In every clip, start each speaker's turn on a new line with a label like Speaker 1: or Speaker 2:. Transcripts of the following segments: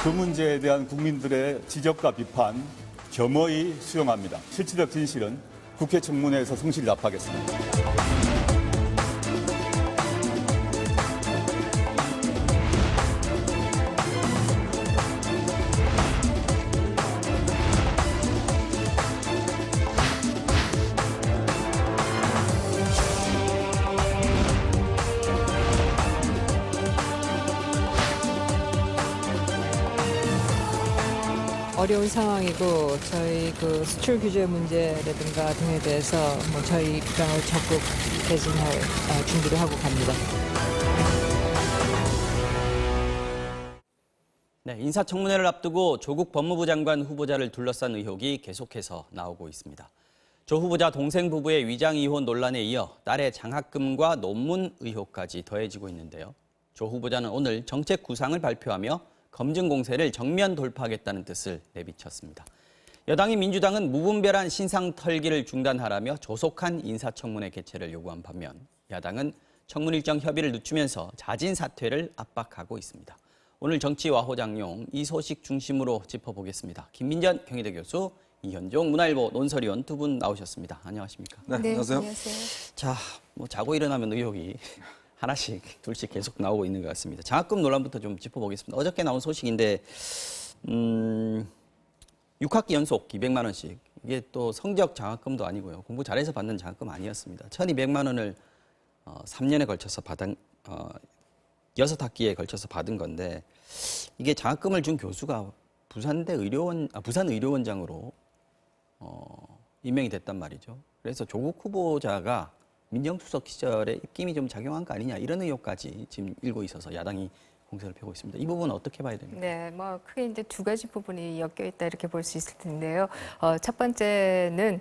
Speaker 1: 그 문제에 대한 국민들의 지적과 비판 겸허히 수용합니다. 실체적 진실은 국회 청문회에서 성실히 답하겠습니다.
Speaker 2: 어려운 상황이고 저희 그 수출 규제 문제라든가 등에 대해서 저희 입장을 적극 개진할 준비를 하고 갑니다.
Speaker 3: 네, 인사청문회를 앞두고 조국 법무부 장관 후보자를 둘러싼 의혹이 계속해서 나오고 있습니다. 조 후보자 동생 부부의 위장 이혼 논란에 이어 딸의 장학금과 논문 의혹까지 더해지고 있는데요. 조 후보자는 오늘 정책 구상을 발표하며 검증 공세를 정면 돌파하겠다는 뜻을 내비쳤습니다. 여당인 민주당은 무분별한 신상 털기를 중단하라며 조속한 인사청문회 개최를 요구한 반면 야당은 청문 일정 협의를 늦추면서 자진 사퇴를 압박하고 있습니다. 오늘 정치와 호장용 이 소식 중심으로 짚어보겠습니다. 김민전 경희대 교수, 이현종 문화일보 논설위원 두 분 나오셨습니다. 안녕하십니까?
Speaker 4: 네, 안녕하세요.
Speaker 5: 안녕하세요.
Speaker 3: 자, 자고 일어나면 의혹이 하나씩 둘씩 계속 나오고 있는 것 같습니다. 장학금 논란부터 좀 짚어보겠습니다. 어저께 나온 소식인데 6학기 연속 200만 원씩. 이게 또 성적 장학금도 아니고요. 공부 잘해서 받는 장학금 아니었습니다. 1,200만 원을 3년에 걸쳐서 받은 6학기에 걸쳐서 받은 건데 이게 장학금을 준 교수가 부산 의료원장으로 임명이 됐단 말이죠. 그래서 조국 후보자가 민정수석 시절에 입김이 좀 작용한 거 아니냐 이런 의혹까지 지금 일고 있어서 야당이 공세를 펴고 있습니다. 이 부분은 어떻게 봐야 됩니까?
Speaker 5: 네, 크게 이제 두 가지 부분이 엮여 있다 이렇게 볼 수 있을 텐데요. 첫 번째는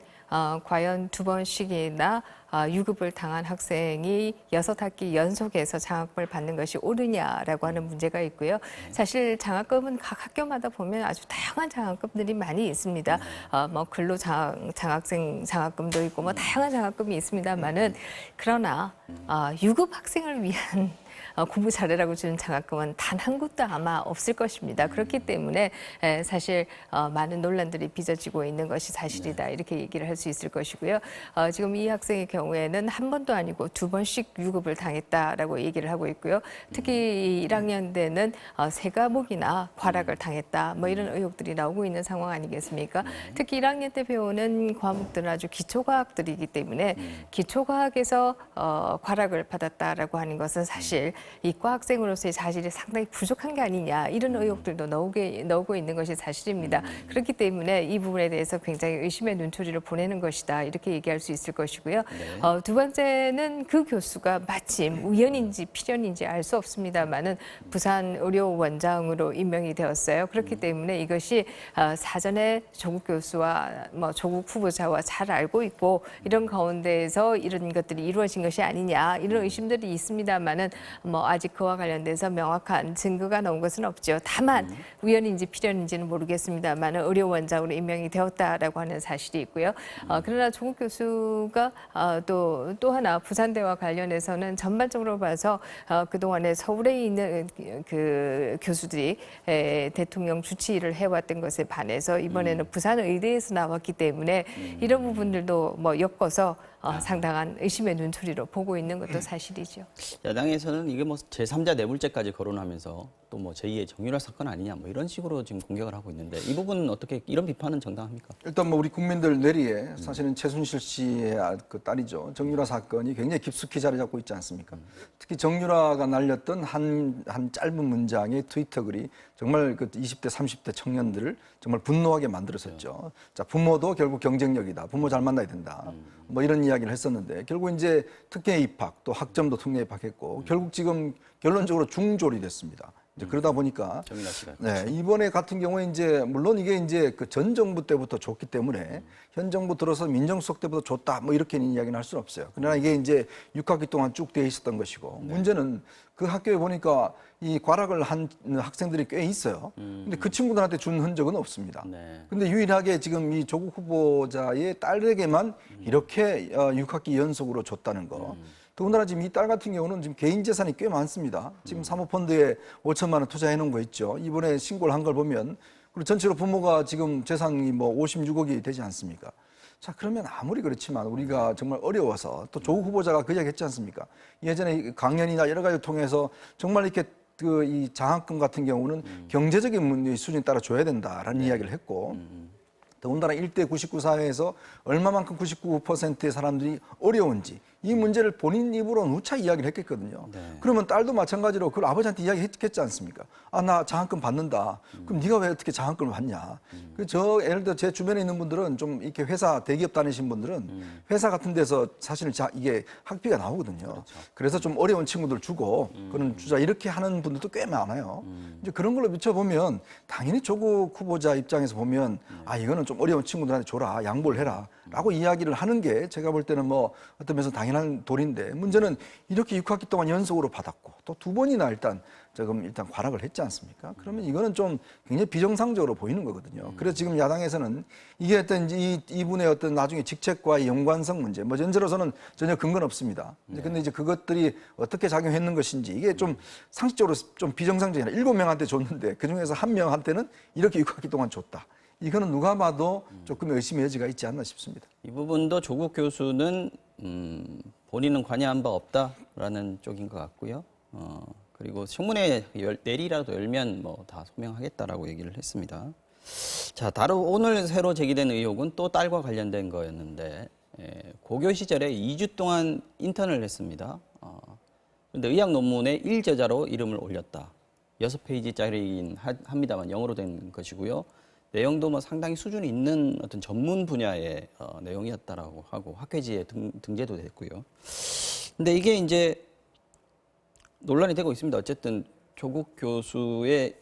Speaker 5: 과연 두 번씩이나 유급을 당한 학생이 6학기 연속해서 장학금을 받는 것이 옳으냐라고 하는 문제가 있고요. 사실 장학금은 각 학교마다 보면 아주 다양한 장학금들이 많이 있습니다. 근로 장학생 장학금도 있고 다양한 장학금이 있습니다만은 그러나 유급 학생을 위한 공부 잘해라고 주는 장학금은 단 한 곳도 아마 없을 것입니다. 그렇기 때문에 사실 많은 논란들이 빚어지고 있는 것이 사실이다 이렇게 얘기를 할 수 있을 것이고요. 지금 이 학생의 경우에는 한 번도 아니고 두 번씩 유급을 당했다라고 얘기를 하고 있고요. 특히 1학년 때는 세 과목이나 과락을 당했다 이런 의혹들이 나오고 있는 상황 아니겠습니까? 특히 1학년 때 배우는 과목들은 아주 기초과학들이기 때문에 기초과학에서 과락을 받았다라고 하는 것은 사실 이과 학생으로서의 자질이 상당히 부족한 게 아니냐 이런 의혹들도 나오고 있는 것이 사실입니다. 그렇기 때문에 이 부분에 대해서 굉장히 의심의 눈초리를 보내는 것이다 이렇게 얘기할 수 있을 것이고요. 두 번째는 그 교수가 마침 우연인지 필연인지 알 수 없습니다만은 부산 의료원장으로 임명이 되었어요. 그렇기 때문에 이것이 사전에 조국 교수와 조국 후보자와 잘 알고 있고 이런 가운데에서 이런 것들이 이루어진 것이 아니냐 이런 의심들이 있습니다만은 아직 그와 관련돼서 명확한 증거가 나온 것은 없죠. 다만 우연인지 필연인지는 모르겠습니다만 의료원장으로 임명이 되었다라고 하는 사실이 있고요. 그러나 조국 교수가 또 하나 부산대와 관련해서는 전반적으로 봐서 그동안에 서울에 있는 그 교수들이 대통령 주치의를 해왔던 것에 반해서 이번에는 부산의대에서 나왔기 때문에 이런 부분들도 엮어서 상당한 의심의 눈초리로 보고 있는 것도 사실이죠.
Speaker 3: 야당에서는 이게 제3자 뇌물죄까지 거론하면서 또 제2의 정유라 사건 아니냐 이런 식으로 지금 공격을 하고 있는데 이 부분은 어떻게 이런 비판은 정당합니까?
Speaker 4: 일단 우리 국민들 뇌리에 사실은 최순실 씨의 그 딸이죠. 정유라 사건이 굉장히 깊숙이 자리 잡고 있지 않습니까? 특히 정유라가 날렸던 한 짧은 문장의 트위터 글이 정말 그 20대, 30대 청년들을 정말 분노하게 만들었었죠. 자, 부모도 결국 경쟁력이다. 부모 잘 만나야 된다. 이런 이야기를 했었는데 결국 이제 특혜 입학 또 학점도 특례 입학했고 결국 지금 결론적으로 중졸이 됐습니다. 이제 그러다 보니까 이번에 같은 경우에 이제 물론 이게 이제 그 전 정부 때부터 줬기 때문에 현 정부 들어서 민정수석 때부터 줬다 이렇게 이야기는 할 수는 없어요. 그러나 이게 이제 6학기 동안 쭉 돼 있었던 것이고 문제는 그 학교에 보니까 이 과락을 한 학생들이 꽤 있어요. 근데 그 친구들한테 준 흔적은 없습니다. 근데 유일하게 지금 이 조국 후보자의 딸에게만 이렇게 6학기 연속으로 줬다는 거. 더군다나 지금 이 딸 같은 경우는 지금 개인 재산이 꽤 많습니다. 지금 사모펀드에 5천만 원 투자해 놓은 거 있죠. 이번에 신고를 한 걸 보면 그리고 전체로 부모가 지금 재산이 뭐 56억이 되지 않습니까? 자, 그러면 아무리 그렇지만 우리가 정말 어려워서 또 조국 후보자가 그 이야기 했지 않습니까? 예전에 강연이나 여러 가지를 통해서 정말 이렇게 그 이 장학금 같은 경우는 경제적인 수준에 따라 줘야 된다라는 이야기를 했고 더군다나 1대 99 사회에서 얼마만큼 99%의 사람들이 어려운지 이 문제를 본인 입으로 누차 이야기를 했겠거든요. 그러면 딸도 마찬가지로 그걸 아버지한테 이야기했겠지 않습니까? 아, 나 장학금 받는다. 그럼 네가 왜 어떻게 장학금을 받냐? 저 예를 들어 제 주변에 있는 분들은 좀 이렇게 회사 대기업 다니신 분들은 회사 같은 데서 사실은 이게 학비가 나오거든요. 그래서 좀 어려운 친구들 주고 그런 주자 이렇게 하는 분들도 꽤 많아요. 이제 그런 걸로 비춰보면 당연히 조국 후보자 입장에서 보면 아, 이거는 좀 어려운 친구들한테 줘라, 양보를 해라. 라고 이야기를 하는 게 제가 볼 때는 뭐 어떤 면에서 당연한 도리인데 문제는 이렇게 6학기 동안 연속으로 받았고 또 2번이나 일단 과락을 했지 않습니까? 그러면 이거는 좀 굉장히 비정상적으로 보이는 거거든요. 그래서 지금 야당에서는 이게 어떤 이분의 어떤 나중에 직책과의 연관성 문제, 뭐 전제로서는 전혀 근거는 없습니다. 근데 이제 그것들이 어떻게 작용했는 것인지 이게 좀 상식적으로 좀 비정상적이나 7명한테 줬는데 그 중에서 1명한테는 이렇게 6학기 동안 줬다. 이거는 누가 봐도 조금 의심의 여지가 있지 않나 싶습니다.
Speaker 3: 이 부분도 조국 교수는 본인은 관여한 바 없다라는 쪽인 것 같고요. 그리고 청문회 내리라도 열면 뭐 다 소명하겠다라고 얘기를 했습니다. 자, 다른 오늘 새로 제기된 의혹은 또 딸과 관련된 거였는데 고교 시절에 2주 동안 인턴을 했습니다. 그런데 의학 논문에 1저자로 이름을 올렸다. 6페이지짜리긴 합니다만 영어로 된 것이고요. 내용도 뭐 상당히 수준이 있는 어떤 전문 분야의 내용이었다라고 하고 학회지에 등재도 됐고요. 근데 이게 이제 논란이 되고 있습니다. 어쨌든 조국 교수의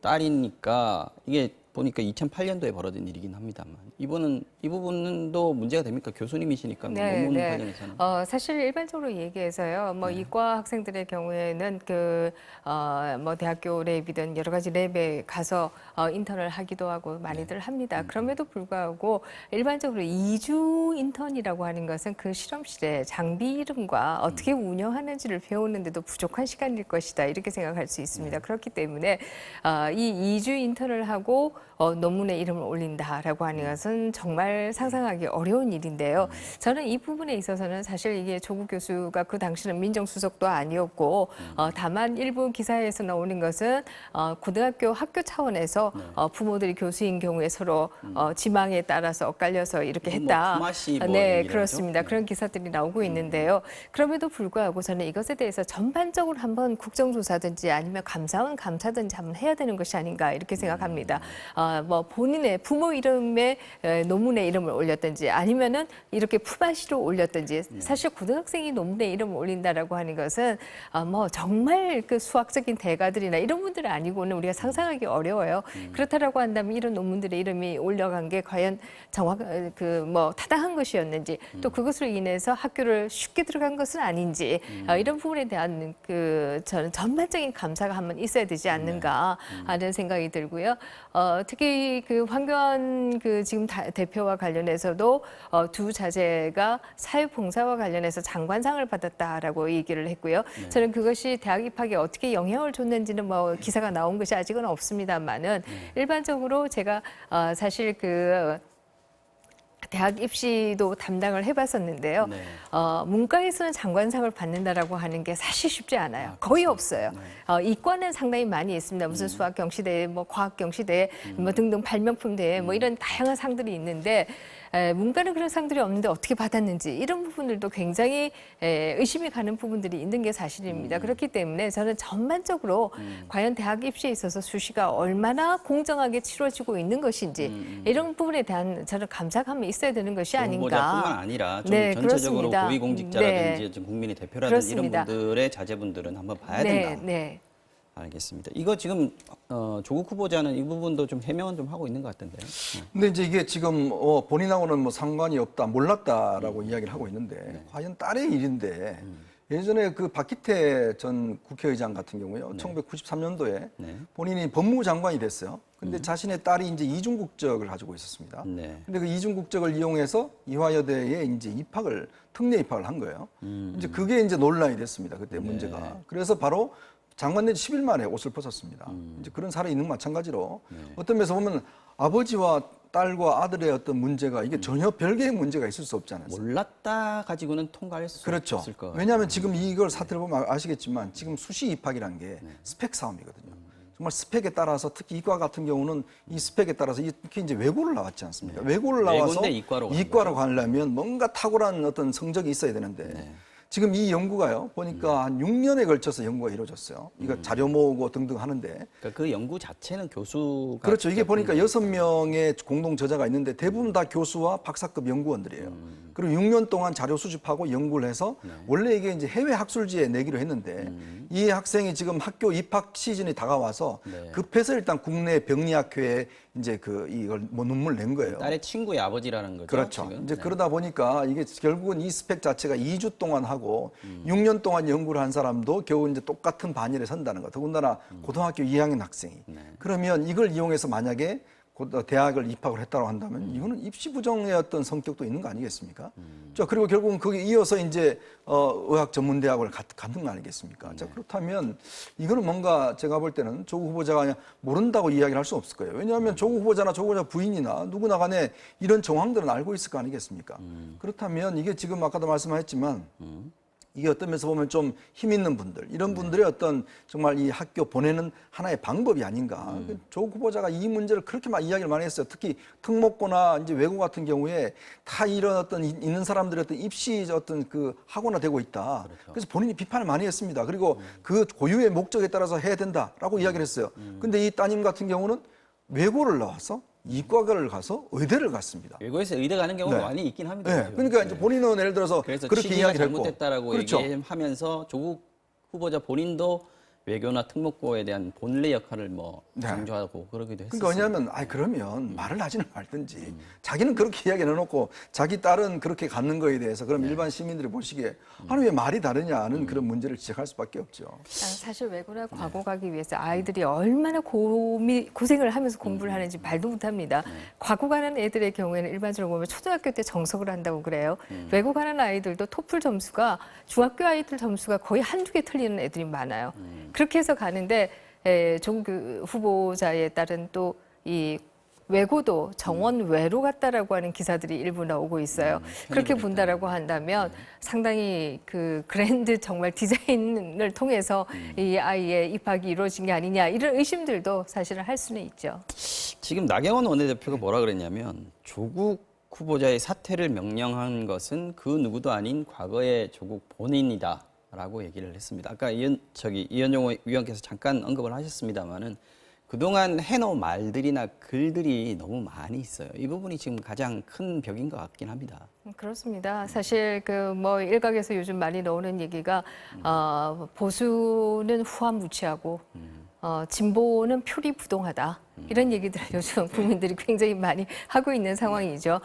Speaker 3: 딸이니까 이게 보니까 2008년도에 벌어진 일이긴 합니다만 이 부분도 문제가 됩니까? 교수님이시니까 논문 관련해서는.
Speaker 5: 사실 일반적으로 얘기해서요. 뭐 이과 학생들의 경우에는 뭐 대학교 랩이든 여러 가지 랩에 가서 인턴을 하기도 하고 많이들 합니다. 그럼에도 불구하고 일반적으로 2주 인턴이라고 하는 것은 그 실험실에 장비 이름과 어떻게 운영하는지를 배우는데도 부족한 시간일 것이다. 이렇게 생각할 수 있습니다. 그렇기 때문에 이 2주 인턴을 하고 논문에 이름을 올린다라고 하는 것은 정말 상상하기 어려운 일인데요. 저는 이 부분에 있어서는 사실 이게 조국 교수가 그 당시는 민정수석도 아니었고 다만 일부 기사에서 나오는 것은 고등학교 학교 차원에서 부모들이 교수인 경우에 서로 지망에 따라서 엇갈려서 이렇게 했다. 네, 그렇습니다. 그런 기사들이 나오고 있는데요. 그럼에도 불구하고 저는 이것에 대해서 전반적으로 한번 국정조사든지 아니면 감사원 감사든지 한번 해야 되는 것이 아닌가 이렇게 생각합니다. 뭐 본인의 부모 이름에 논문에 이름을 올렸든지 아니면은 이렇게 품앗이로 올렸든지 사실 고등학생이 논문에 이름을 올린다라고 하는 것은 뭐 정말 그 수학적인 대가들이나 이런 분들이 아니고는 우리가 상상하기 어려워요. 그렇다라고 한다면 이런 논문들의 이름이 올려간 게 과연 뭐 타당한 것이었는지 또 그것으로 인해서 학교를 쉽게 들어간 것은 아닌지 이런 부분에 대한 저는 전반적인 감사가 한번 있어야 되지 않는가 하는 생각이 들고요. 특히 황교안 지금 대표와 관련해서도 두 자제가 사회봉사와 관련해서 장관상을 받았다라고 얘기를 했고요. 저는 그것이 대학 입학에 어떻게 영향을 줬는지는 뭐 기사가 나온 것이 아직은 없습니다만은 일반적으로 제가 사실 대학 입시도 담당을 해봤었는데요. 문과에서는 장관상을 받는다라고 하는 게 사실 쉽지 않아요. 거의 없어요. 이과는 상당히 많이 있습니다. 무슨 수학 경시대회, 뭐 과학 경시대회, 뭐 등등 발명품 대회, 뭐 이런 다양한 상들이 있는데 문과는 그런 상들이 없는데 어떻게 받았는지 이런 부분들도 굉장히 의심이 가는 부분들이 있는 게 사실입니다. 그렇기 때문에 저는 전반적으로 과연 대학 입시에 있어서 수시가 얼마나 공정하게 치러지고 있는 것인지 이런 부분에 대한 저는 감사가 한번 있어야 되는 것이 아닌가.
Speaker 3: 후보자뿐만 아니라 좀
Speaker 5: 네,
Speaker 3: 전체적으로
Speaker 5: 그렇습니다.
Speaker 3: 고위공직자라든지 좀 국민의 대표라든지
Speaker 5: 그렇습니다.
Speaker 3: 이런 분들의 자제분들은 한번 봐야 된다. 알겠습니다. 이거 지금 조국 후보자는 이 부분도 좀 해명은 좀 하고 있는 것 같던데요.
Speaker 4: 근데 이제 이게 지금 본인하고는 뭐 상관이 없다, 몰랐다라고 이야기를 하고 있는데 과연 딸의 일인데 예전에 그 박기태 전 국회의장 같은 경우요, 1993년도에
Speaker 3: 네.
Speaker 4: 본인이 법무부 장관이 됐어요. 근데 자신의 딸이 이제 이중 국적을 가지고 있었습니다.
Speaker 3: 네.
Speaker 4: 근데 그 이중 국적을 이용해서 이화여대에 이제 특례 입학을 한 거예요. 이제 그게 이제 논란이 됐습니다. 그때 문제가. 그래서 바로 장관 된 10일 만에 옷을 벗었습니다. 이제 그런 사례 있는 마찬가지로 어떤 면에서 보면 아버지와 딸과 아들의 어떤 문제가 이게 전혀 별개의 문제가 있을 수 없지 않습니까?
Speaker 3: 몰랐다 가지고는 통과할 수
Speaker 4: 그렇죠.
Speaker 3: 없을 것 같아요.
Speaker 4: 왜냐하면 지금 이걸 사태를 보면 아시겠지만 지금 수시 입학이라는 게 스펙 싸움이거든요. 정말 스펙에 따라서 특히 이과 같은 경우는 이 스펙에 따라서 특히 이제 외고를 나왔지 않습니까? 외고를 나와서
Speaker 3: 외고인데 이과로
Speaker 4: 이과로 가려면 뭔가 탁월한 어떤 성적이 있어야 되는데 지금 이 연구가요 보니까 한 6년에 걸쳐서 연구가 이루어졌어요. 이거 자료 모으고 등등 하는데
Speaker 3: 그러니까 그 연구 자체는 교수가
Speaker 4: 그렇죠. 이게
Speaker 3: 직접
Speaker 4: 보니까 6명의 공동 저자가 있는데 대부분 다 교수와 박사급 연구원들이에요. 그리고 6년 동안 자료 수집하고 연구를 해서 원래 이게 이제 해외 학술지에 내기로 했는데 이 학생이 지금 학교 입학 시즌이 다가와서 급해서 일단 국내 병리학회에 이제 이걸 뭐 논문을 낸 거예요.
Speaker 3: 딸의 친구의 아버지라는 거죠.
Speaker 4: 그렇죠.
Speaker 3: 지금?
Speaker 4: 이제
Speaker 3: 네.
Speaker 4: 그러다 보니까 이게 결국은 이 스펙 자체가 2주 동안 하고 6년 동안 연구를 한 사람도 겨우 이제 똑같은 반열에 선다는 거. 더군다나 고등학교 2학년 학생이. 그러면 이걸 이용해서 만약에 대학을 입학을 했다고 한다면 이거는 입시 부정의 어떤 성격도 있는 거 아니겠습니까? 자, 그리고 결국은 거기에 이어서 이제 의학 전문 대학을 갔는 거 아니겠습니까? 자, 그렇다면 이거는 뭔가 제가 볼 때는 조국 후보자가 그냥 모른다고 이야기를 할 수 없을 거예요. 왜냐하면 조국 후보자나 조국 후보자 부인이나 누구나 간에 이런 정황들은 알고 있을 거 아니겠습니까? 그렇다면 이게 지금 아까도 말씀하셨지만 이게 어떤 면에서 보면 좀 힘 있는 분들, 이런 분들의 어떤 정말 이 학교 보내는 하나의 방법이 아닌가. 조국 후보자가 이 문제를 그렇게 이야기를 많이 했어요. 특히 특목고나 이제 외고 같은 경우에 다 이런 어떤 있는 사람들의 어떤 입시 어떤 학원화되고 있다. 그래서 본인이 비판을 많이 했습니다. 그리고 그 고유의 목적에 따라서 해야 된다라고 이야기를 했어요. 근데 이 따님 같은 경우는 외고를 나와서 이과를 가서 의대를 갔습니다.
Speaker 3: 외국에서 의대 가는 경우가
Speaker 4: 네.
Speaker 3: 많이 있긴 합니다.
Speaker 4: 네. 그러니까 이제 본인은 예를 들어서
Speaker 3: 그래서
Speaker 4: 그렇게
Speaker 3: 취지가
Speaker 4: 이야기를 했고
Speaker 3: 잘못됐다라고
Speaker 4: 그렇죠.
Speaker 3: 얘기하면서 조국 후보자 본인도 외교나 특목고에 대한 본래 역할을 뭐
Speaker 4: 네.
Speaker 3: 강조하고 그러기도 했었어요.
Speaker 4: 그러니까 왜냐하면 그러면 말을 하지는 말든지 자기는 그렇게 이야기를 해놓고 자기 딸은 그렇게 갖는 거에 대해서 그럼 일반 시민들이 보시기에 아니 왜 말이 다르냐는 그런 문제를 지적할 수밖에 없죠.
Speaker 5: 사실 외고나 과고 가기 위해서 아이들이 얼마나 고생을 하면서 공부를 하는지 말도 못합니다. 과고 가는 애들의 경우에는 일반적으로 보면 초등학교 때 정석을 한다고 그래요. 외고 가는 아이들도 토플 점수가 중학교 아이들 점수가 거의 한두 개 틀리는 애들이 많아요. 그렇게 해서 가는데 조국 후보자에 따른 또 이 외고도 정원 외로 갔다라고 하는 기사들이 일부 나오고 있어요. 그렇게 본다라고 한다면 상당히 그 그랜드 정말 디자인을 통해서 이 아이의 입학이 이루어진 게 아니냐 이런 의심들도 사실은 할 수는 있죠.
Speaker 3: 지금 나경원 원내대표가 뭐라 그랬냐면 조국 후보자의 사퇴를 명령한 것은 그 누구도 아닌 과거의 조국 본인이다라고 얘기를 했습니다. 아까 이현종 위원께서 잠깐 언급을 하셨습니다마는 그동안 해놓은 말들이나 글들이 너무 많이 있어요. 이 부분이 지금 가장 큰 벽인 것 같긴 합니다.
Speaker 5: 그렇습니다. 사실 뭐 일각에서 요즘 많이 나오는 얘기가 보수는 후한무치하고 진보는 표리부동하다. 이런 얘기들을 요즘 국민들이 굉장히 많이 하고 있는 상황이죠.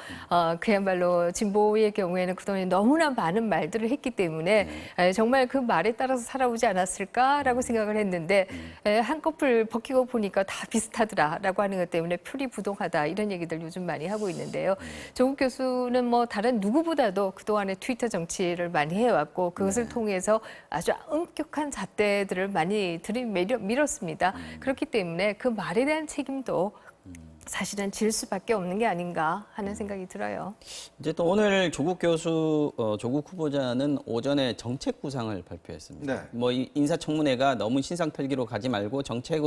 Speaker 5: 그야말로 진보의 경우에는 그동안 너무나 많은 말들을 했기 때문에 정말 그 말에 따라서 살아오지 않았을까라고 생각을 했는데 한꺼풀 벗기고 보니까 다 비슷하더라라고 하는 것 때문에 표리부동하다 이런 얘기들 요즘 많이 하고 있는데요. 조국 교수는 뭐 다른 누구보다도 그동안에 트위터 정치를 많이 해왔고 그것을 통해서 아주 엄격한 잣대들을 많이 들이밀었습니다. 그렇기 때문에 그 말에 대한 책임도 사실은 질 수밖에 없는 게 아닌가 하는 생각이 들어요.
Speaker 3: 이제 또 오늘 조국 조국 후보자는 오전에 정책 구상을 발표했습니다.
Speaker 4: 네.
Speaker 3: 뭐 이 인사청문회가 너무 신상털기로 가지 말고 정책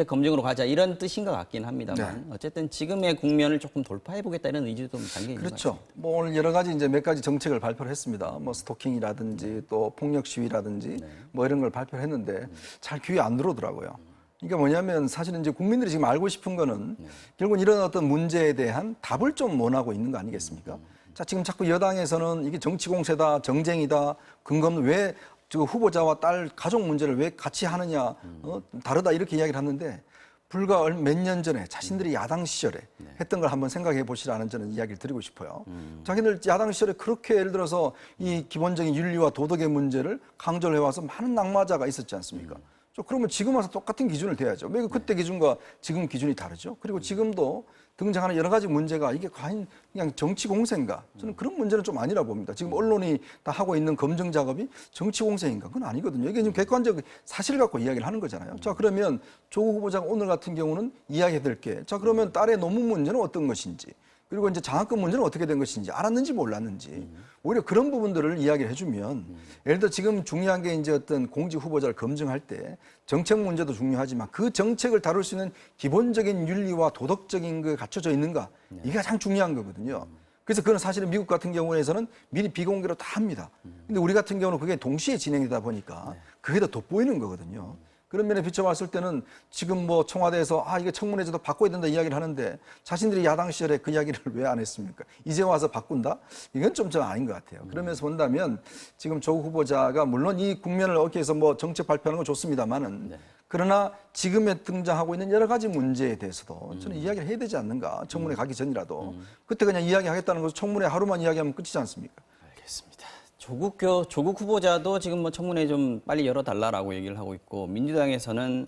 Speaker 3: 검증으로 가자 이런 뜻인 것 같긴 합니다만 어쨌든 지금의 국면을 조금 돌파해보겠다 이런 의지도 담겨 있는 것
Speaker 4: 그렇죠.
Speaker 3: 같습니다.
Speaker 4: 뭐 오늘 여러 가지 이제 몇 가지 정책을 발표를 했습니다. 뭐 스토킹이라든지 또 폭력 시위라든지 뭐 이런 걸 발표했는데 잘 귀에 안 들어오더라고요. 그러니까 뭐냐면 사실은 이제 국민들이 지금 알고 싶은 거는 결국은 이런 어떤 문제에 대한 답을 좀 원하고 있는 거 아니겠습니까? 자, 지금 자꾸 여당에서는 이게 정치 공세다, 정쟁이다, 근거 없는 왜 후보자와 딸 가족 문제를 왜 같이 하느냐, 다르다 이렇게 이야기를 하는데 불과 몇 년 전에 자신들이 야당 시절에 했던 걸 한번 생각해 보시라는 저는 이야기를 드리고 싶어요. 자기들 야당 시절에 그렇게 예를 들어서 이 기본적인 윤리와 도덕의 문제를 강조를 해와서 많은 낙마자가 있었지 않습니까? 그러면 지금 와서 똑같은 기준을 대야죠. 왜 그때 기준과 지금 기준이 다르죠? 그리고 지금도 등장하는 여러 가지 문제가 이게 과연 그냥 정치 공세인가? 저는 그런 문제는 좀 아니라 봅니다. 지금 언론이 다 하고 있는 검증 작업이 정치 공세인가? 그건 아니거든요. 이게 지금 객관적 사실을 갖고 이야기를 하는 거잖아요. 자, 그러면 조국 후보자가 오늘 같은 경우는 이야기해 드릴게. 자, 그러면 딸의 논문 문제는 어떤 것인지, 그리고 이제 장학금 문제는 어떻게 된 것인지 알았는지 몰랐는지 오히려 그런 부분들을 이야기를 해주면 예를 들어 지금 중요한 게 이제 어떤 공직 후보자를 검증할 때 정책 문제도 중요하지만 그 정책을 다룰 수 있는 기본적인 윤리와 도덕적인 게 갖춰져 있는가 이게 가장 중요한 거거든요. 그래서 그건 사실은 미국 같은 경우에서는 미리 비공개로 다 합니다. 근데 우리 같은 경우는 그게 동시에 진행되다 보니까 그게 더 돋보이는 거거든요. 그런 면에 비춰봤을 때는 지금 뭐 청와대에서 이게 청문회제도 바꿔야 된다 이야기를 하는데 자신들이 야당 시절에 그 이야기를 왜 안 했습니까? 이제 와서 바꾼다? 이건 좀 아닌 것 같아요. 그러면서 본다면 지금 조국 후보자가 물론 이 국면을 어깨에서 뭐 정책 발표하는 건 좋습니다만은 그러나 지금에 등장하고 있는 여러 가지 문제에 대해서도 저는 이야기를 해야 되지 않는가? 청문회 가기 전이라도 그때 그냥 이야기하겠다는 것은 청문회 하루만 이야기하면 끝이지 않습니까?
Speaker 3: 알겠습니다. 조국 후보자도 지금 뭐 청문회 좀 빨리 열어달라라고 얘기를 하고 있고 민주당에서는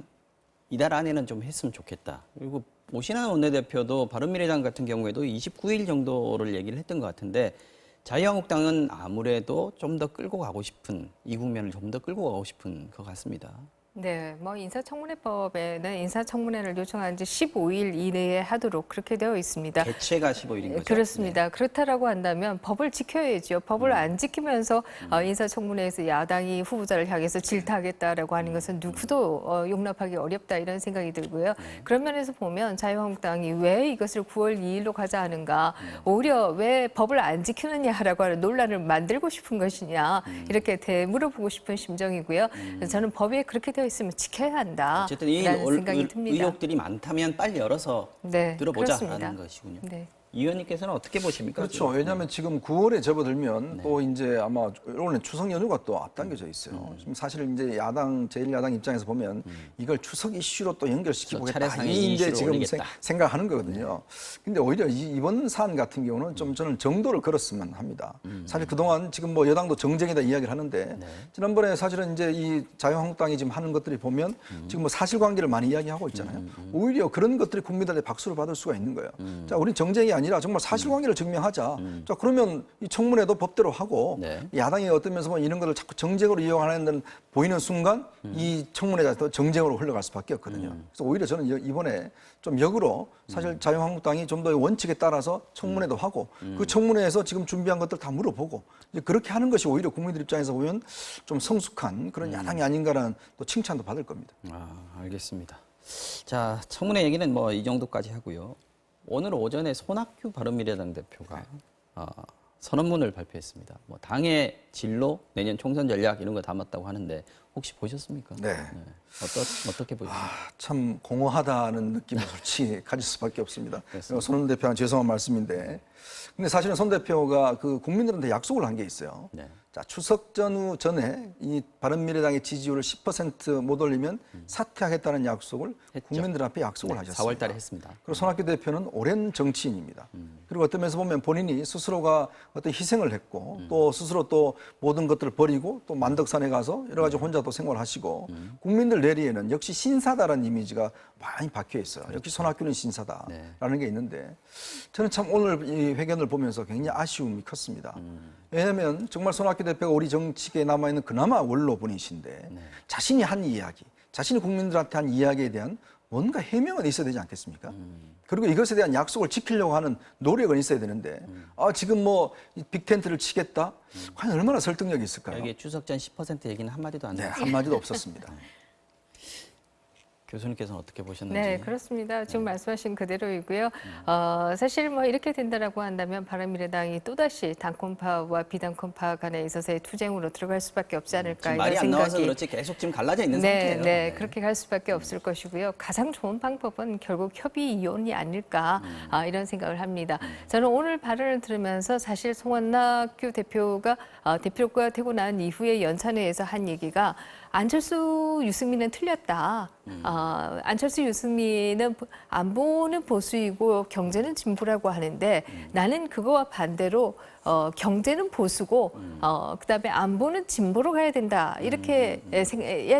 Speaker 3: 이달 안에는 좀 했으면 좋겠다. 그리고 오신환 원내대표도 바른미래당 같은 경우에도 29일 정도를 얘기를 했던 것 같은데 자유한국당은 아무래도 좀 더 끌고 가고 싶은 이 국면을 좀 더 끌고 가고 싶은 것 같습니다.
Speaker 5: 네, 뭐 인사청문회법에는 인사청문회를 요청한 지 15일 이내에 하도록 그렇게 되어 있습니다.
Speaker 3: 개최가 15일인 거죠?
Speaker 5: 그렇습니다.
Speaker 3: 네.
Speaker 5: 그렇다라고 한다면 법을 지켜야죠. 법을 안 지키면서 인사청문회에서 야당이 후보자를 향해서 질타하겠다라고 하는 것은 누구도 용납하기 어렵다 이런 생각이 들고요. 그런 면에서 보면 자유한국당이 왜 이것을 9월 2일로 가자 하는가, 오히려 왜 법을 안 지키느냐라고 하는 논란을 만들고 싶은 것이냐 이렇게 되물어보고 싶은 심정이고요. 저는 법에 그렇게 되어 있으면 지켜야 한다.
Speaker 3: 어쨌든 이
Speaker 5: 생각이 듭니다.
Speaker 3: 의혹들이 많다면 빨리 열어서
Speaker 5: 네,
Speaker 3: 들어보자라는
Speaker 5: 그렇습니다.
Speaker 3: 것이군요.
Speaker 5: 네.
Speaker 3: 이 의원님께서는 어떻게 보십니까?
Speaker 4: 그렇죠. 왜냐하면 지금 9월에 접어들면 또 이제 아마 올해 추석 연휴가 또 앞당겨져 있어요. 지금 사실 이제 제1야당 입장에서 보면 이걸 추석 이슈로 또 연결시키고겠다.
Speaker 3: 차례상의
Speaker 4: 이 이제
Speaker 3: 이슈로
Speaker 4: 지금
Speaker 3: 올리겠다.
Speaker 4: 생각하는 거거든요. 근데 오히려 이번 사안 같은 경우는 좀 저는 정도를 걸었으면 합니다. 사실 그동안 지금 뭐 여당도 정쟁이다 이야기를 하는데 지난번에 사실은 이제 이 자유한국당이 지금 하는 것들이 보면 지금 뭐 사실관계를 많이 이야기하고 있잖아요. 오히려 그런 것들이 국민들의 박수를 받을 수가 있는 거예요. 자, 우리 정쟁이 아니라 정말 사실관계를 증명하자. 자, 그러면 이 청문회도 법대로 하고 야당이 어떤 면에서 보면 이런 것을 자꾸 정쟁으로 이용하는 데는 보이는 순간 이 청문회가 더 정쟁으로 흘러갈 수밖에 없거든요. 그래서 오히려 저는 이번에 좀 역으로 사실 자유한국당이 좀 더 원칙에 따라서 청문회도 하고 그 청문회에서 지금 준비한 것들 다 물어보고 이제 그렇게 하는 것이 오히려 국민들 입장에서 보면 좀 성숙한 그런 야당이 아닌가라는 또 칭찬도 받을 겁니다.
Speaker 3: 알겠습니다. 자, 청문회 얘기는 뭐 이 정도까지 하고요. 오늘 오전에 손학규 바른미래당 대표가 선언문을 발표했습니다. 뭐 당의 진로, 내년 총선 전략 이런 거 담았다고 하는데 혹시 보셨습니까?
Speaker 4: 네.
Speaker 3: 어떻게 보셨습니까?
Speaker 4: 참 공허하다는 느낌을 솔직히 가질 수밖에 없습니다. 손 대표한 죄송한 말씀인데, 근데 사실은 손 대표가 그 국민들한테 약속을 한 게 있어요.
Speaker 3: 네.
Speaker 4: 자, 추석 전에 이 바른미래당의 지지율을 10% 못 올리면 사퇴하겠다는 약속을
Speaker 3: 했죠.
Speaker 4: 국민들 앞에 약속을
Speaker 3: 네,
Speaker 4: 하셨습니다.
Speaker 3: 4월 달에 했습니다.
Speaker 4: 그리고 손학규 대표는 오랜 정치인입니다. 그리고 어떤 면에서 보면 본인이 스스로가 어떤 희생을 했고 또 스스로 또 모든 것들을 버리고 또 만덕산에 가서 여러 가지 혼자 또 생활하시고 국민들 내리에는 역시 신사다라는 이미지가 많이 박혀 있어요. 역시 손학규는 신사다라는 게 있는데 저는 참 오늘 이 회견을 보면서 굉장히 아쉬움이 컸습니다. 왜냐하면 정말 손학규 대표가 우리 정치계에 남아있는 그나마 원로분이신데 자신이 한 이야기, 자신이 국민들한테 한 이야기에 대한 뭔가 해명은 있어야 되지 않겠습니까? 그리고 이것에 대한 약속을 지키려고 하는 노력은 있어야 되는데 지금 뭐 빅텐트를 치겠다? 과연 얼마나 설득력이 있을까요?
Speaker 3: 여기 추석 전 10% 얘기는 한마디도 안
Speaker 4: 네,
Speaker 3: 나왔어요.
Speaker 4: 한마디도 없었습니다.
Speaker 3: 교수님께서는 어떻게 보셨는지.
Speaker 5: 네, 그렇습니다. 지금 말씀하신 그대로이고요. 사실 뭐 이렇게 된다라고 한다면 바른미래당이 또다시 당권파와 비당권파 간에 있어서의 투쟁으로 들어갈 수밖에 없지 않을까 이런
Speaker 3: 말이 안
Speaker 5: 생각이.
Speaker 3: 나와서 그렇지 계속 지금 갈라져 있는 상태예요.
Speaker 5: 네, 그렇게 갈 수밖에 없을 것이고요. 가장 좋은 방법은 결국 협의 이혼이 아닐까 이런 생각을 합니다. 저는 오늘 발언을 들으면서 사실 송원학규 대표가 대표가 되고 난 이후에 연찬회에서 한 얘기가 안철수, 유승민은 틀렸다. 안철수, 유승민은 안보는 보수이고 경제는 진보라고 하는데 나는 그거와 반대로 경제는 보수고 그다음에 안보는 진보로 가야 된다. 이렇게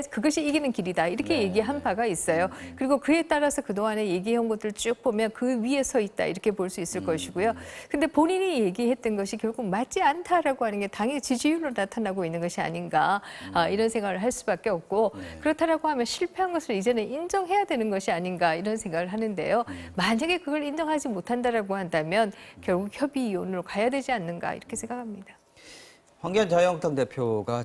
Speaker 5: 그것이 이기는 길이다. 이렇게 얘기한 바가 있어요. 그리고 그에 따라서 그동안에 얘기한 것들 쭉 보면 그 위에 서 있다. 이렇게 볼 수 있을 것이고요. 근데 본인이 얘기했던 것이 결국 맞지 않다라고 하는 게 당의 지지율로 나타나고 있는 것이 아닌가 이런 생각을 할 수밖에 없고 그렇다라고 하면 실패한 것을 이제는 인정해야 되는 것이 아닌가 이런 생각을 하는데요. 만약에 그걸 인정하지 못한다라고 한다면 결국 협의 이혼으로 가야 되지 않는가 이렇게 생각합니다.
Speaker 3: 황교안 자유한국당 대표가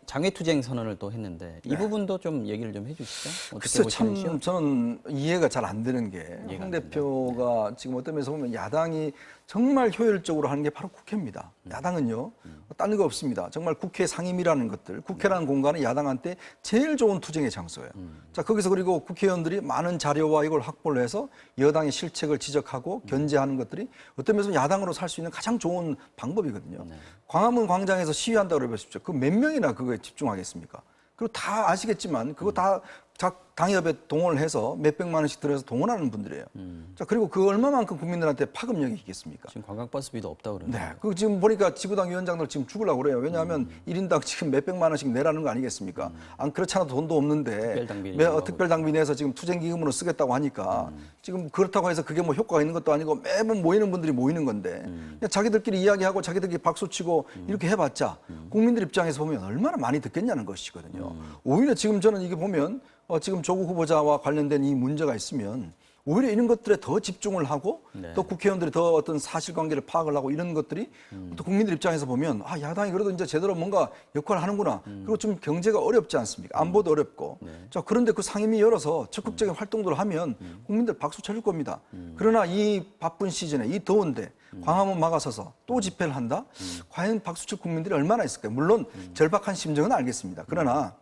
Speaker 3: 장외투쟁 선언을 또 했는데 이 부분도 좀 얘기를 좀 해주시죠. 어떻게
Speaker 4: 글쎄
Speaker 3: 보시는지요?
Speaker 4: 참 저는 이해가 잘 안 되는 게 황 대표가 지금 어떤 면에서 보면 야당이 정말 효율적으로 하는 게 바로 국회입니다. 야당은요, 딴 거 없습니다. 정말 국회 상임이라는 것들, 국회라는 공간은 야당한테 제일 좋은 투쟁의 장소예요. 자, 거기서 그리고 국회의원들이 많은 자료와 이걸 확보를 해서 여당의 실책을 지적하고 견제하는 것들이 어떤 면에서 야당으로 살 수 있는 가장 좋은 방법이거든요. 광화문 광장에서 시위한다고 해보십시오. 그 몇 명이나 그거에 집중하겠습니까? 그리고 다 아시겠지만 그거 다 당협에 동원을 해서 몇백만 원씩 들여서 동원하는 분들이에요. 자, 그리고 그 얼마만큼 국민들한테 파급력이 있겠습니까?
Speaker 3: 지금 관광버스비도 없다고 그러는데.
Speaker 4: 네. 그 지금 보니까 지구당 위원장들 지금 죽으려고 그래요. 왜냐하면 1인당 지금 몇백만 원씩 내라는 거 아니겠습니까? 안 그렇잖아 돈도 없는데 특별당비 내서 지금 투쟁기금으로 쓰겠다고 하니까 지금 그렇다고 해서 그게 뭐 효과가 있는 것도 아니고 매번 모이는 분들이 모이는 건데 그냥 자기들끼리 이야기하고 자기들끼리 박수치고 이렇게 해봤자 국민들 입장에서 보면 얼마나 많이 듣겠냐는 것이거든요. 오히려 지금 저는 이게 보면 지금 조국 후보자와 관련된 이 문제가 있으면 오히려 이런 것들에 더 집중을 하고 또 국회의원들이 더 어떤 사실관계를 파악을 하고 이런 것들이 또 국민들 입장에서 보면 아 야당이 그래도 이제 제대로 뭔가 역할을 하는구나. 그리고 좀 경제가 어렵지 않습니까? 안보도 어렵고. 자 그런데 그 상임위 열어서 적극적인 활동들을 하면 국민들 박수 쳐줄 겁니다. 그러나 이 바쁜 시즌에 이 더운데 광화문 막아서서 또 집회를 한다? 과연 박수 칠 국민들이 얼마나 있을까요? 물론 절박한 심정은 알겠습니다. 그러나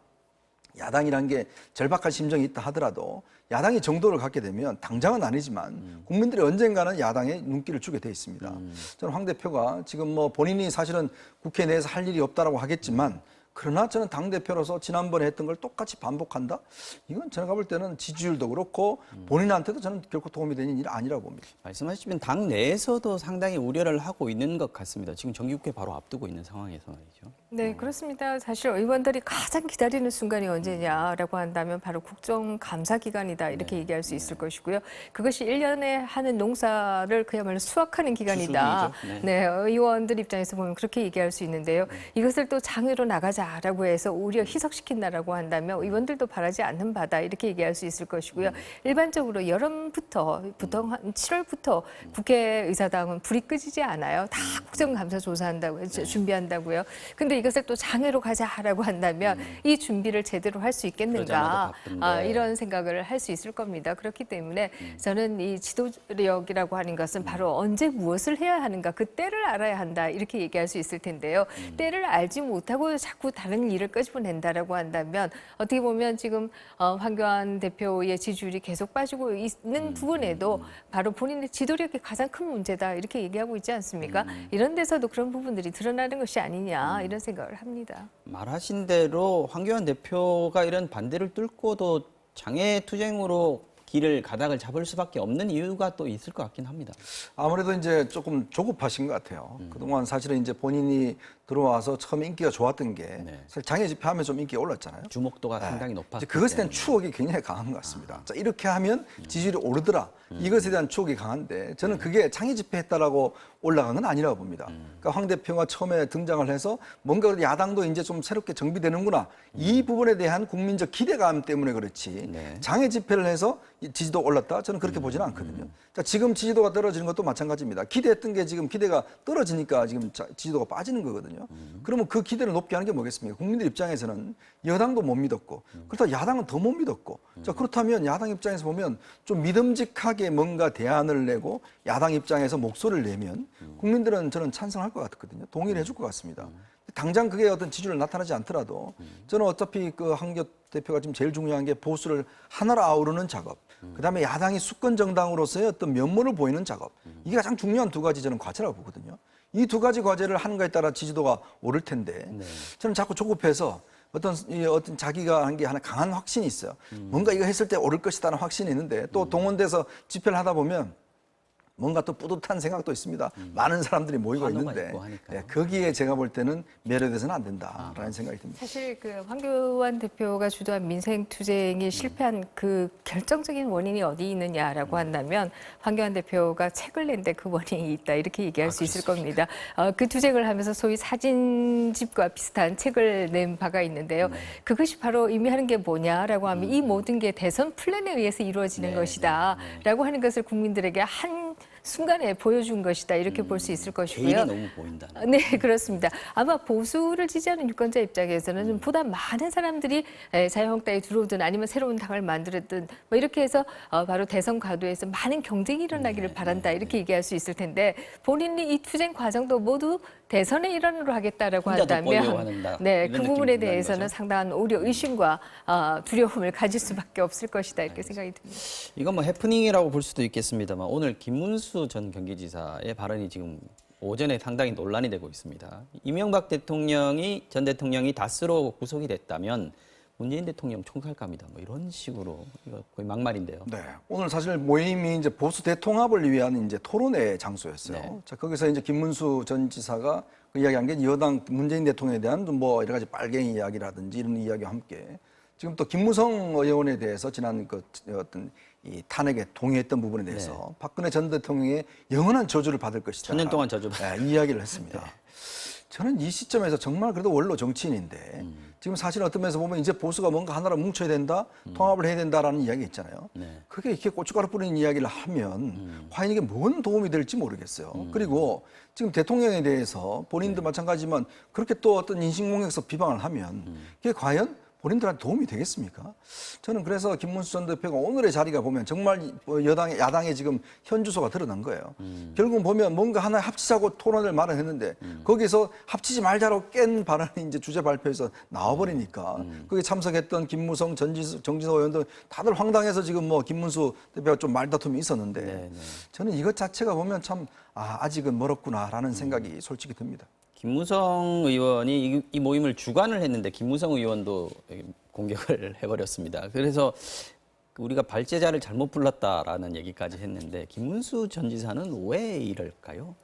Speaker 4: 야당이란 게 절박한 심정이 있다 하더라도 야당이 정도를 갖게 되면 당장은 아니지만 국민들이 언젠가는 야당에 눈길을 주게 돼 있습니다. 저는 황 대표가 지금 뭐 본인이 사실은 국회 내에서 할 일이 없다라고 하겠지만 그러나 저는 당대표로서 지난번에 했던 걸 똑같이 반복한다? 이건 제가 볼 때는 지지율도 그렇고 본인한테도 저는 결코 도움이 되는 일이 아니라고 봅니다.
Speaker 3: 말씀하시면 당 내에서도 상당히 우려를 하고 있는 것 같습니다. 지금 정기국회 바로 앞두고 있는 상황에서 말이죠.
Speaker 5: 네, 그렇습니다. 사실 의원들이 가장 기다리는 순간이 언제냐라고 한다면 바로 국정감사 기간이다 이렇게 얘기할 수 있을 것이고요. 그것이 1년에 하는 농사를 그야말로 수확하는 기간이다. 네, 의원들 입장에서 보면 그렇게 얘기할 수 있는데요. 이것을 또 장외로 나가자라고 해서 오히려 희석시킨다라고 한다면 의원들도 바라지 않는 바다 이렇게 얘기할 수 있을 것이고요. 일반적으로 여름부터 보통 한 7월부터 국회의사당은 불이 끄지지 않아요. 다 국정감사 조사한다고 준비한다고요. 근데 이것을 또 장외로 가자라고 한다면 이 준비를 제대로 할 수 있겠는가 이런 생각을 할 수 있을 겁니다. 그렇기 때문에 저는 이 지도력이라고 하는 것은 바로 언제 무엇을 해야 하는가 그 때를 알아야 한다 이렇게 얘기할 수 있을 텐데요. 때를 알지 못하고 자꾸 다른 일을 끄집어낸다라고 한다면 어떻게 보면 지금 황교안 대표의 지지율이 계속 빠지고 있는 부분에도 바로 본인의 지도력이 가장 큰 문제다 이렇게 얘기하고 있지 않습니까? 이런 데서도 그런 부분들이 드러나는 것이 아니냐 이런 생각을 합니다.
Speaker 3: 말하신 대로 황교안 대표가 이런 반대를 뚫고도 장외투쟁으로 길을 가닥을 잡을 수밖에 없는 이유가 또 있을 것 같긴 합니다.
Speaker 4: 아무래도 이제 조금 조급하신 것 같아요. 그동안 사실은 이제 본인이 들어와서 처음에 인기가 좋았던 게 사실 장애 집회하면 좀 인기가 올랐잖아요.
Speaker 3: 주목도가 상당히 높았기
Speaker 4: 그것에 대한
Speaker 3: 때문에.
Speaker 4: 추억이 굉장히 강한 것 같습니다. 자, 이렇게 하면 지지율이 오르더라. 이것에 대한 추억이 강한데 저는 그게 장애 집회했다라고 올라간 건 아니라고 봅니다. 그러니까 황 대표가 처음에 등장을 해서 뭔가 야당도 이제 좀 새롭게 정비되는구나. 이 부분에 대한 국민적 기대감 때문에 그렇지. 장애 집회를 해서 지지도 올랐다? 저는 그렇게 보지는 않거든요. 자, 지금 지지도가 떨어지는 것도 마찬가지입니다. 기대했던 게 지금 기대가 떨어지니까 지금 지지도가 빠지는 거거든요. 그러면 그 기대를 높게 하는 게 뭐겠습니까? 국민들 입장에서는 여당도 못 믿었고 그렇다고 야당은 더 못 믿었고 자, 그렇다면 야당 입장에서 보면 좀 믿음직하게 뭔가 대안을 내고 야당 입장에서 목소리를 내면 국민들은 저는 찬성할 것 같거든요. 동의를 해줄 것 같습니다. 당장 그게 어떤 지지율 나타나지 않더라도 저는 어차피 그 황교 대표가 지금 제일 중요한 게 보수를 하나로 아우르는 작업, 그다음에 야당이 수권 정당으로서의 어떤 면모를 보이는 작업, 이게 가장 중요한 두 가지 저는 과제라고 보거든요. 이 두 가지 과제를 하는 거에 따라 지지도가 오를 텐데 저는 자꾸 조급해서 어떤 자기가 한 게 하나 강한 확신이 있어요. 뭔가 이거 했을 때 오를 것이다는 확신이 있는데 또 동원돼서 집회를 하다 보면 뭔가 또 뿌듯한 생각도 있습니다. 많은 사람들이 모이고
Speaker 3: 환호가
Speaker 4: 있는데
Speaker 3: 있고 하니까요.
Speaker 4: 거기에 제가 볼 때는 매료돼서는 안 된다라는 생각이 듭니다.
Speaker 5: 사실 그 황교안 대표가 주도한 민생 투쟁이 실패한 그 결정적인 원인이 어디 있느냐라고 한다면 황교안 대표가 책을 낸 데 그 원인이 있다 이렇게 얘기할 수 있을 겁니다. 그 투쟁을 하면서 소위 사진집과 비슷한 책을 낸 바가 있는데요. 그것이 바로 의미하는 게 뭐냐라고 하면 이 모든 게 대선 플랜에 의해서 이루어지는 것이다라고 하는 것을 국민들에게 한 순간에 보여준 것이다 이렇게 볼 수 있을 것이고요.
Speaker 3: 개인이 너무 보인다.
Speaker 5: 네, 그렇습니다. 아마 보수를 지지하는 유권자 입장에서는 좀 보다 많은 사람들이 자유한국당에 들어오든 아니면 새로운 당을 만들었든 뭐 이렇게 해서 바로 대선 과도에서 많은 경쟁이 일어나기를 바란다 이렇게 얘기할 수 있을 텐데 본인이 이 투쟁 과정도 모두 대선의 일환으로 하겠다라고
Speaker 3: 혼자 돋보이려고
Speaker 5: 한다면
Speaker 3: 한다.
Speaker 5: 네,
Speaker 3: 이런
Speaker 5: 그 부분에
Speaker 3: 느낌이 든다는
Speaker 5: 대해서는
Speaker 3: 거죠.
Speaker 5: 상당한 오히려 의심과 두려움을 가질 수밖에 없을 것이다 이렇게 생각이 듭니다.
Speaker 3: 이건 뭐 해프닝이라고 볼 수도 있겠습니다만 오늘 김문수 전 경기지사의 발언이 지금 오전에 상당히 논란이 되고 있습니다. 이명박 전 대통령이 다스로 구속이 됐다면 문재인 대통령 총살감이다. 뭐 이런 식으로 이거 거의 막말인데요.
Speaker 4: 네, 오늘 사실 모임이 이제 보수 대통합을 위한 이제 토론회 장소였어요.
Speaker 3: 네.
Speaker 4: 자, 거기서 이제 김문수 전 지사가 그 이야기한 게 여당 문재인 대통령에 대한 뭐 여러 가지 빨갱이 이야기라든지 이런 이야기와 함께 지금 또 김무성 의원에 대해서 지난 그 어떤 이 탄핵에 동의했던 부분에 대해서 박근혜 전 대통령의 영원한 저주를 받을 것이다.
Speaker 3: 1000년 동안 저주
Speaker 4: 이야기를 했습니다. 저는 이 시점에서 정말 그래도 원로 정치인인데 지금 사실 어떤 면에서 보면 이제 보수가 뭔가 하나로 뭉쳐야 된다, 통합을 해야 된다라는 이야기 있잖아요. 그게 이렇게 고춧가루 뿌리는 이야기를 하면 과연 이게 뭔 도움이 될지 모르겠어요. 그리고 지금 대통령에 대해서 본인도 마찬가지지만 그렇게 또 어떤 인신공격성 비방을 하면 그게 과연 본인들한테 도움이 되겠습니까? 저는 그래서 김문수 전 대표가 오늘의 자리가 보면 정말 야당의 지금 현주소가 드러난 거예요. 결국은 보면 뭔가 하나 합치자고 토론을 마련했는데 거기서 합치지 말자로 깬 발언이 이제 주제 발표에서 나와버리니까 거기에 참석했던 김무성, 정진석 의원들 다들 황당해서 지금 뭐 김문수 대표가 좀 말다툼이 있었는데 저는 이것 자체가 보면 참 아직은 멀었구나라는 생각이 솔직히 듭니다.
Speaker 3: 김무성 의원이 이 모임을 주관을 했는데 김무성 의원도 공격을 해버렸습니다. 그래서 우리가 발제자를 잘못 불렀다라는 얘기까지 했는데 김문수 전 지사는 왜 이럴까요?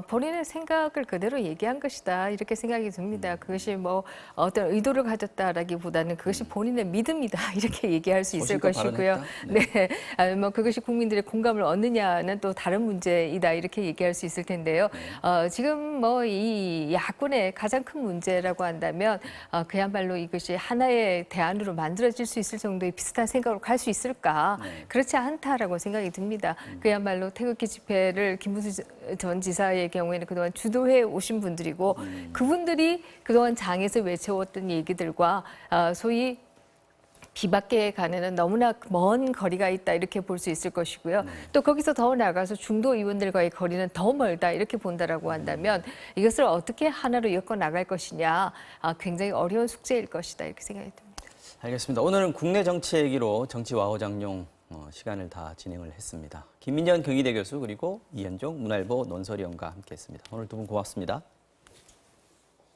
Speaker 5: 본인의 생각을 그대로 얘기한 것이다 이렇게 생각이 듭니다. 그것이 뭐 어떤 의도를 가졌다라기보다는 그것이 본인의 믿음이다 이렇게 얘기할 수 있을
Speaker 3: 소신껏
Speaker 5: 것이고요. 네, 뭐 그것이 국민들의 공감을 얻느냐는 또 다른 문제이다 이렇게 얘기할 수 있을 텐데요. 지금 뭐 이 야권의 가장 큰 문제라고 한다면 그야말로 이것이 하나의 대안으로 만들어질 수 있을 정도의 비슷한 생각으로 갈 수 있을까? 그렇지 않다라고 생각이 듭니다. 그야말로 태극기 집회를 김문수 전 지사의 경우에는 그동안 주도해 오신 분들이고 그분들이 그동안 장에서 외쳐왔던 얘기들과 소위 비박계에 가는 너무나 먼 거리가 있다 이렇게 볼 수 있을 것이고요. 또 거기서 더 나아가서 중도 의원들과의 거리는 더 멀다 이렇게 본다라고 한다면 이것을 어떻게 하나로 엮어 나갈 것이냐 굉장히 어려운 숙제일 것이다 이렇게 생각이 듭니다.
Speaker 3: 알겠습니다. 오늘은 국내 정치 얘기로 정치 와호장룡 시간을 다 진행을 했습니다. 김민전 경희대 교수 그리고 이현종 문화일보 논설위원과 함께했습니다. 오늘 두 분 고맙습니다.